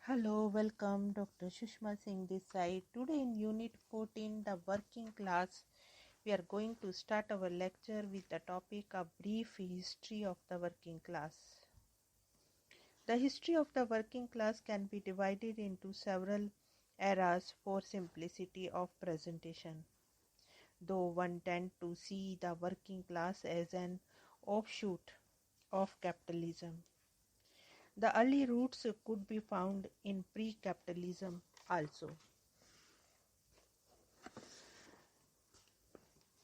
Hello, welcome. Dr. Sushma Singh this side. Today in Unit 14, the working class, we are going to start our lecture with the topic A Brief History of the Working Class. The history of the working class can be divided into several eras for simplicity of presentation, though one tends to see the working class as an offshoot of capitalism. The early roots could be found in pre-capitalism also.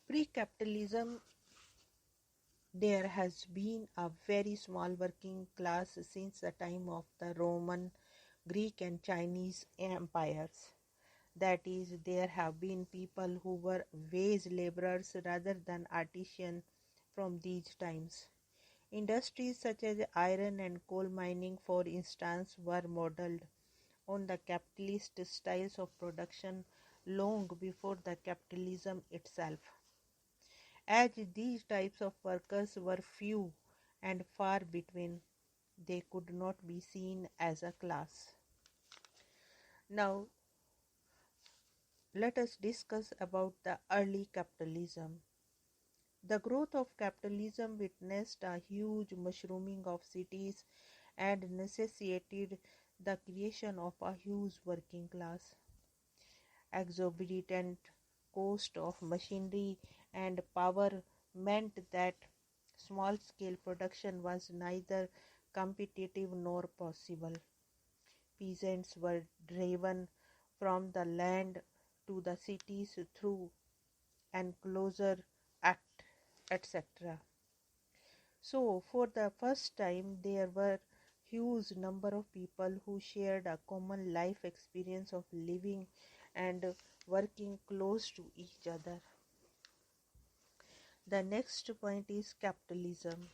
Pre-capitalism, there has been a very small working class since the time of the Roman, Greek and Chinese empires. That is, there have been people who were wage laborers rather than artisans from these times. Industries such as iron and coal mining, for instance, were modeled on the capitalist styles of production long before the capitalism itself. As these types of workers were few and far between, they could not be seen as a class. Now, let us discuss about the early capitalism. The growth of capitalism witnessed a huge mushrooming of cities and necessitated the creation of a huge working class. Exorbitant cost of machinery and power meant that small-scale production was neither competitive nor possible. Peasants were driven from the land to the cities through enclosure act, etc. So, for the first time, there were huge number of people who shared a common life experience of living and working close to each other. The next point is capitalism.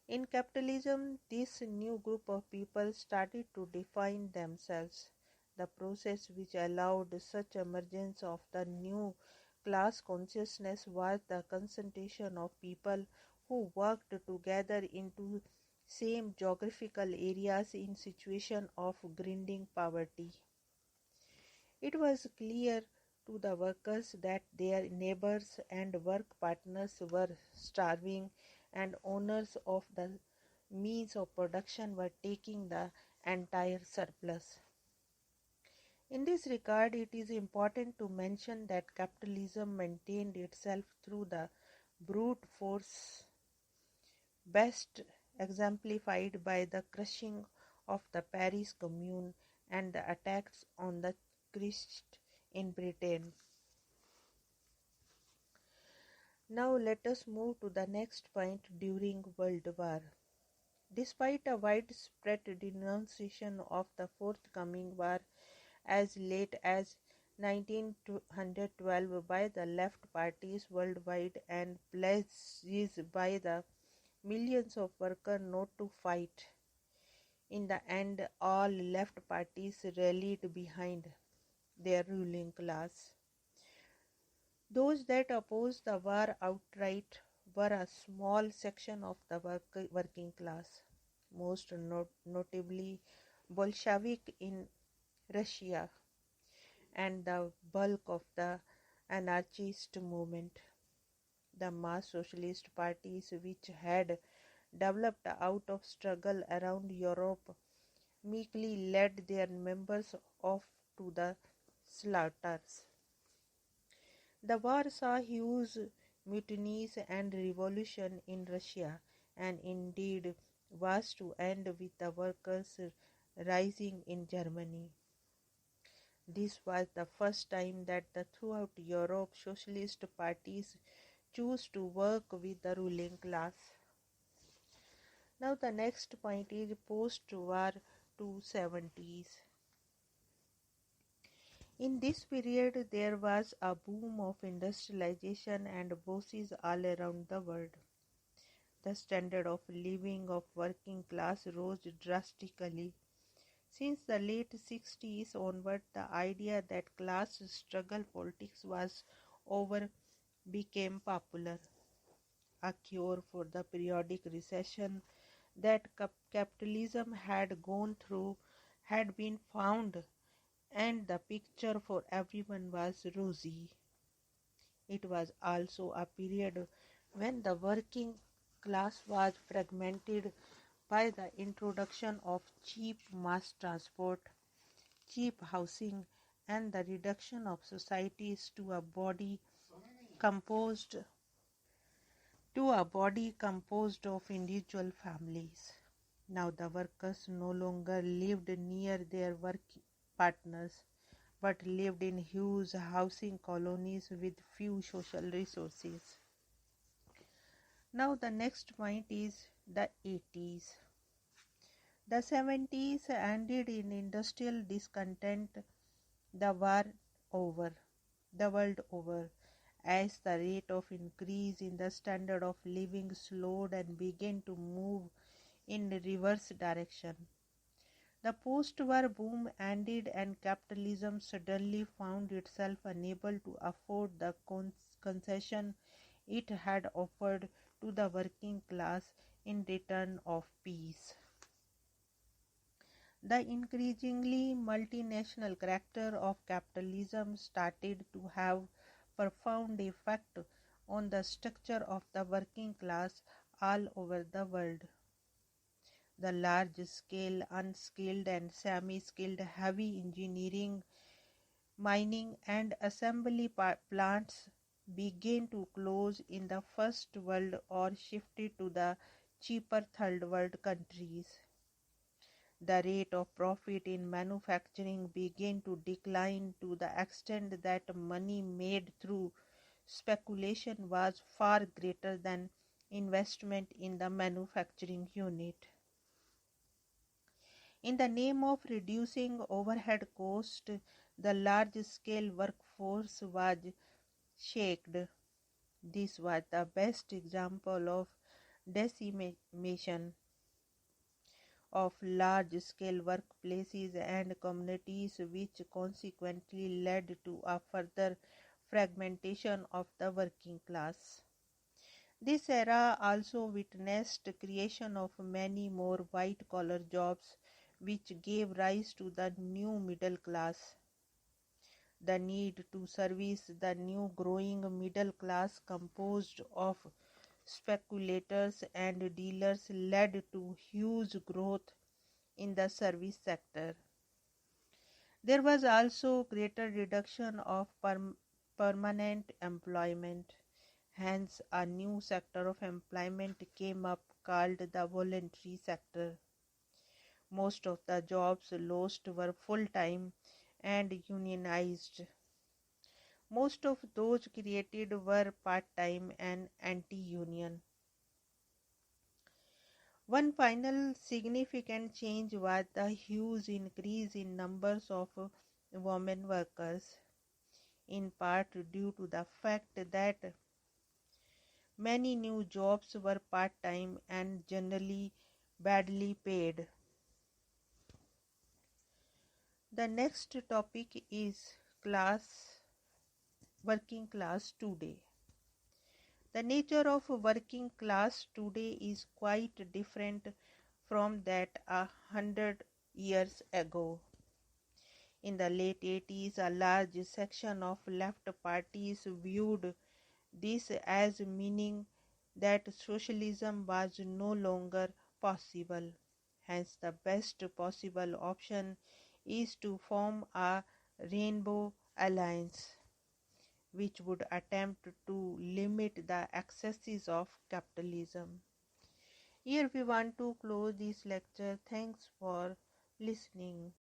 In capitalism, this new group of people started to define themselves. The process which allowed such emergence of the new class consciousness was the concentration of people who worked together into same geographical areas in situation of grinding poverty. It was clear to the workers that their neighbors and work partners were starving, and owners of the means of production were taking the entire surplus. In this regard, it is important to mention that capitalism maintained itself through the brute force, best exemplified by the crushing of the Paris Commune and the attacks on the Christ in Britain. Now let us move to the next point during World War. Despite a widespread denunciation of the forthcoming war as late as 1912 by the left parties worldwide and pledges by the millions of workers not to fight, in the end all left parties rallied behind their ruling class. Those that opposed the war outright were a small section of the working class, most notably Bolshevik in Russia and the bulk of the anarchist movement. The mass socialist parties, which had developed out of struggle around Europe, meekly led their members off to the slaughters. The war saw huge mutinies and revolution in Russia, and indeed was to end with the workers rising in Germany. This was the first time that throughout Europe socialist parties chose to work with the ruling class. Now the next point is post-war 270s. In this period, there was a boom of industrialization and bosses all around the world. The standard of living of working class rose drastically. Since the late 60s onward, the idea that class struggle politics was over became popular. A cure for the periodic recession that capitalism had gone through had been found, and the picture for everyone was rosy. It was also a period when the working class was fragmented by the introduction of cheap mass transport, cheap housing, and the reduction of societies composed to a body composed of individual families. Now the workers no longer lived near their work partners, but lived in huge housing colonies with few social resources. Now the point is the 80s. The 70s ended in industrial discontent the war over, the world over, as the rate of increase in the standard of living slowed and began to move in reverse direction. The post-war boom ended and capitalism suddenly found itself unable to afford the concession it had offered to the working class in return of peace. The increasingly multinational character of capitalism started to have profound effect on the structure of the working class all over the world. The large-scale, unskilled and semi-skilled heavy engineering, mining and assembly plants began to close in the first world or shifted to the cheaper third world countries. The rate of profit in manufacturing began to decline to the extent that money made through speculation was far greater than investment in the manufacturing unit. In the name of reducing overhead cost, the large-scale workforce was shaked. This was the best example of decimation of large-scale workplaces and communities, which consequently led to a further fragmentation of the working class. This era also witnessed creation of many more white-collar jobs, which gave rise to the new middle class. The need to service the new growing middle class composed of speculators and dealers led to huge growth in the service sector. There was also greater reduction of permanent employment. Hence, a new sector of employment came up called the voluntary sector. Most of the jobs lost were full-time and unionized. Most of those created were part-time and anti-union. One final significant change was the huge increase in numbers of women workers, in part due to the fact that many new jobs were part-time and generally badly paid. The next topic is working class today. The nature of working class today is quite different from that 100 years ago. In the late 80s, a large section of left parties viewed this as meaning that socialism was no longer possible. Hence, the best possible option is to form a rainbow alliance, which would attempt to limit the excesses of capitalism. Here we want to close this lecture. Thanks for listening.